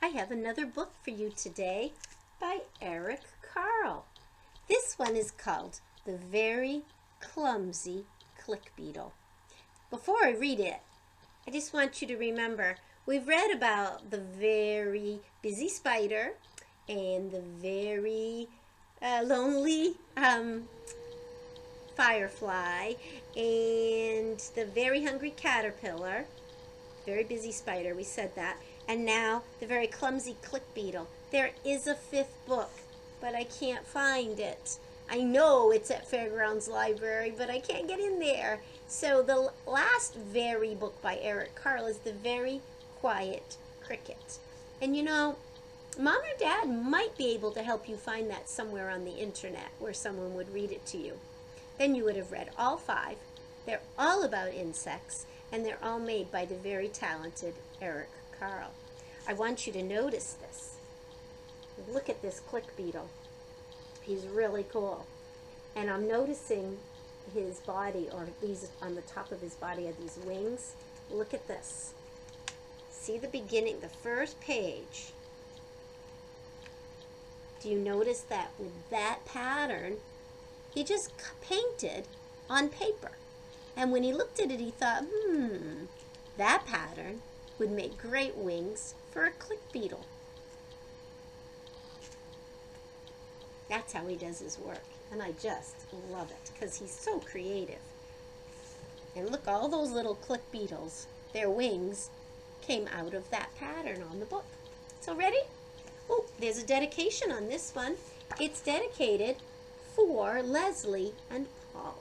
I have another book for you today by Eric Carle. This one is called The Very Clumsy Click Beetle. Before I read it, I just want you to remember we've read about the very busy spider and the very lonely firefly and the very hungry caterpillar. Very busy spider, we said that. And now the very clumsy click beetle. There is a fifth book, but I can't find it. I know it's at Fairgrounds Library, but I can't get in there. So the last very book by Eric Carle is The Very Quiet Cricket. And you know, Mom or Dad might be able to help you find that somewhere on the internet where someone would read it to you. Then you would have read all five. They're all about insects, and they're all made by the very talented Eric Carle. I want you to notice this. Look at this click beetle. He's really cool. And I'm noticing his body, or these on the top of his body are these wings. Look at this. See the beginning, the first page. Do you notice that with that pattern, he just painted on paper? And when he looked at it, he thought, that pattern would make great wings for a click beetle. That's how he does his work. And I just love it because he's so creative. And look, all those little click beetles, their wings came out of that pattern on the book. So ready? Oh, there's a dedication on this one. It's dedicated for Leslie and Paul.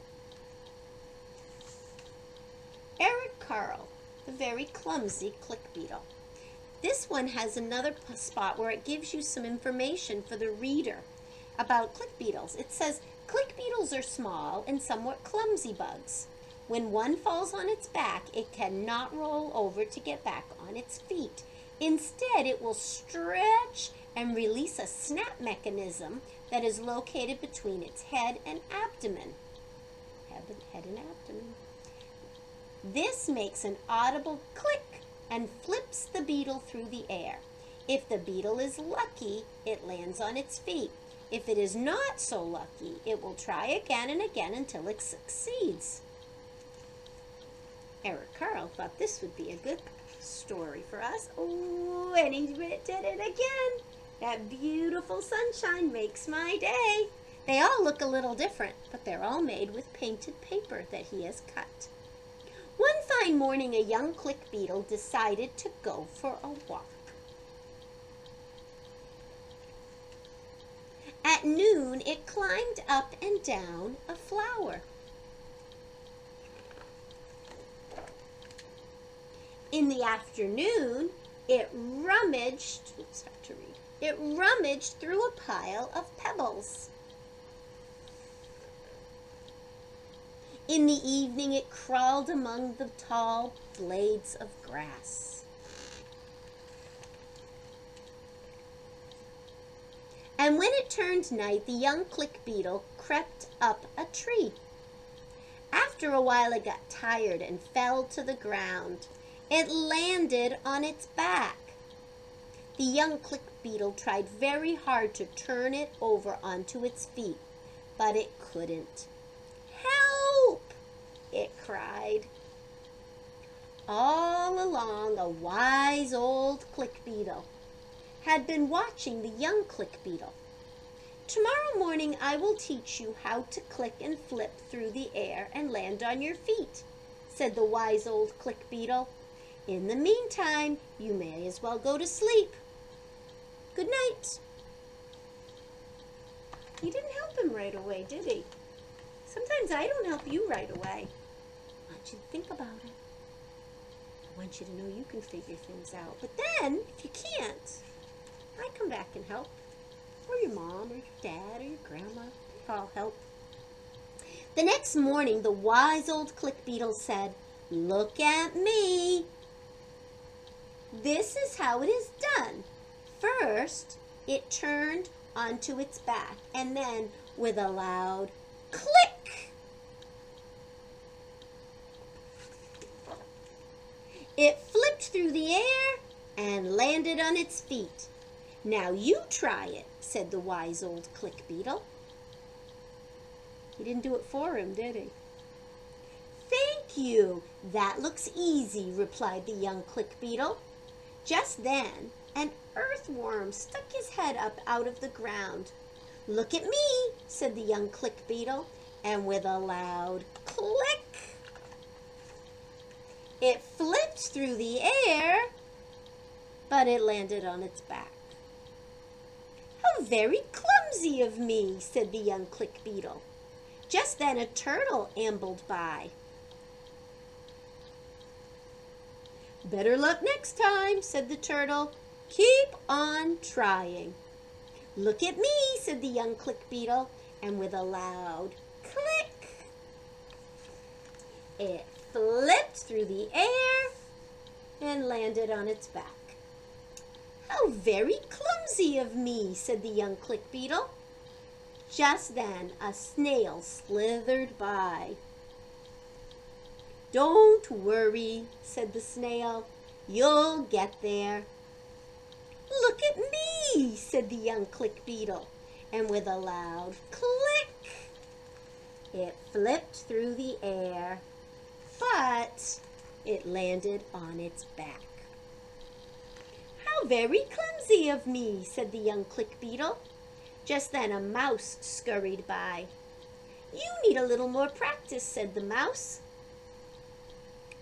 Eric Carle, The Very Clumsy Click Beetle. This one has another spot where it gives you some information for the reader about click beetles. It says, click beetles are small and somewhat clumsy bugs. When one falls on its back, it cannot roll over to get back on its feet. Instead, it will stretch and release a snap mechanism that is located between its head and abdomen. Head and abdomen. This makes an audible click and flips the beetle through the air. If the beetle is lucky, it lands on its feet. If it is not so lucky, it will try again and again until it succeeds. Eric Carle thought this would be a good story for us. Oh, and he did it again. That beautiful sunshine makes my day. They all look a little different, but they're all made with painted paper that he has cut. One fine morning, a young click beetle decided to go for a walk. At noon, it climbed up and down a flower. In the afternoon, it rummaged through a pile of pebbles. In the evening, it crawled among the tall blades of grass. And when it turned night, the young click beetle crept up a tree. After a while, it got tired and fell to the ground. It landed on its back. The young click beetle tried very hard to turn it over onto its feet, but it couldn't. "Help!" it cried. All along, a wise old click beetle had been watching the young click beetle. "Tomorrow morning I will teach you how to click and flip through the air and land on your feet," said the wise old click beetle. "In the meantime, you may as well go to sleep. Good night." He didn't help him right away, did he? Sometimes I don't help you right away. I want you to think about it. I want you to know you can figure things out. But then, if you can't, I come back and help. Or your mom, or your dad, or your grandma. They all help. The next morning, the wise old click beetle said, "Look at me. This is how it is done. First, it turned onto its back, and then with a loud click, it flipped through the air and landed on its feet. "Now you try it," said the wise old click beetle. He didn't do it for him, did he? "Thank you. That looks easy," replied the young click beetle. Just then, an earthworm stuck his head up out of the ground. "Look at me," said the young click beetle, and with a loud click, it flipped through the air, but it landed on its back. "How very clumsy of me," said the young click beetle. Just then a turtle ambled by. "Better luck next time," said the turtle. "Keep on trying." "Look at me," said the young click beetle, and with a loud click, it flipped through the air and landed on its back. "How very clumsy of me," said the young click beetle. Just then a snail slithered by. "Don't worry," said the snail. "You'll get there." "Look at me," said the young click beetle, and with a loud click, it flipped through the air, but it landed on its back. "How very clumsy of me," said the young click beetle. Just then a mouse scurried by. "You need a little more practice," said the mouse.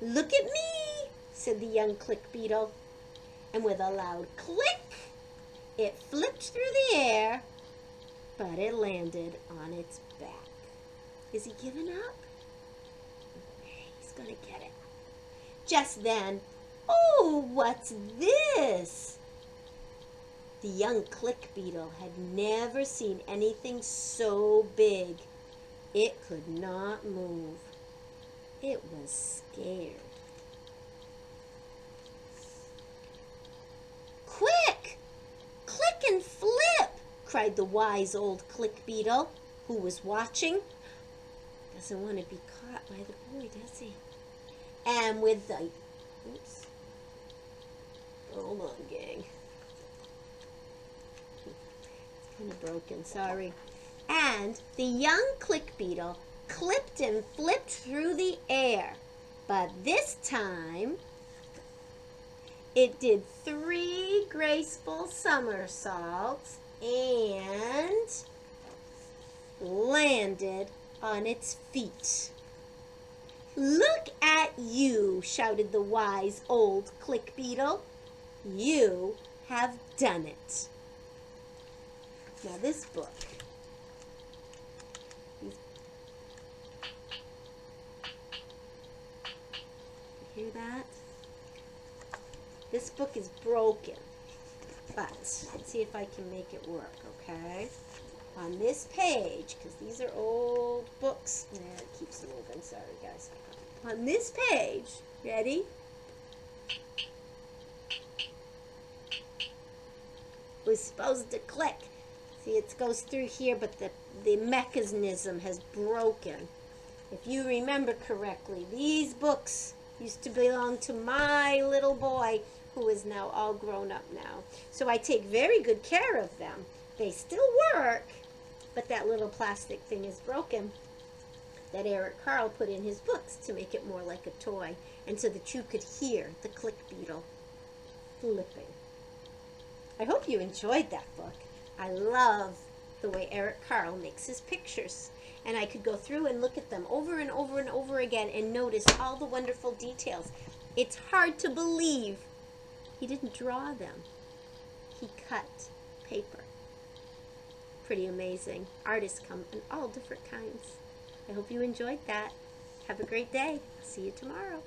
"Look at me," said the young click beetle, and with a loud click, it flipped through the air, but it landed on its back. Is he giving up? He's gonna get it. Just then, "Oh, what's this?" The young click beetle had never seen anything so big. It could not move. It was scared. "Quick! Click and flip!" cried the wise old click beetle, who was watching. Doesn't want to be caught by the boy, does he? And with the... Oops. Hold on, gang. It's kind of broken, sorry. And the young click beetle clipped and flipped through the air. But this time, it did 3 graceful somersaults and landed on its feet. "Look at you," shouted the wise old click beetle. "You have done it." Now this book, hear that? This book is broken, but let's see if I can make it work, okay? On this page, because these are old books, yeah, it keeps moving, sorry guys. On this page, ready? It was supposed to click. See, it goes through here, but the mechanism has broken. If you remember correctly, these books used to belong to my little boy, who is now all grown up now. So I take very good care of them. They still work, but that little plastic thing is broken that Eric Carle put in his books to make it more like a toy, and so that you could hear the click beetle flipping. I hope you enjoyed that book. I love the way Eric Carle makes his pictures, and I could go through and look at them over and over and over again and notice all the wonderful details. It's hard to believe he didn't draw them. He cut paper. Pretty amazing. Artists come in all different kinds. I hope you enjoyed that. Have a great day. See you tomorrow.